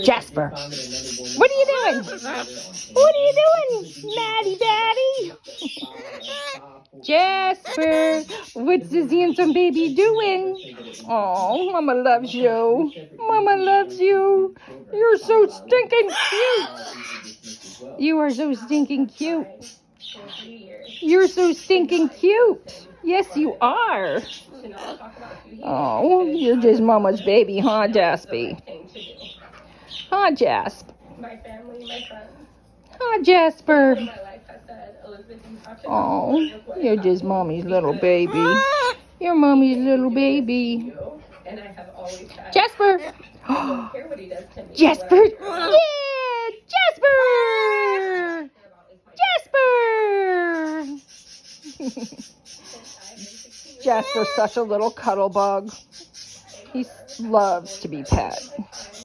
Jasper, what are you doing? What are you doing, Maddie Batty? Jasper, what's this handsome baby doing? Oh, Mama loves you. Mama loves you. You're so stinking cute. You are so stinking cute. You're so stinking cute. Yes, you are. Oh, you're just Mama's baby, huh, Jasper? Huh, Jasper? Huh, Jasper? Oh, you're just Mommy's little baby. You're Mommy's little baby. Jasper! Jasper! Yeah! Jasper! Jasper! Jasper's such a little cuddle bug. He loves to be pet.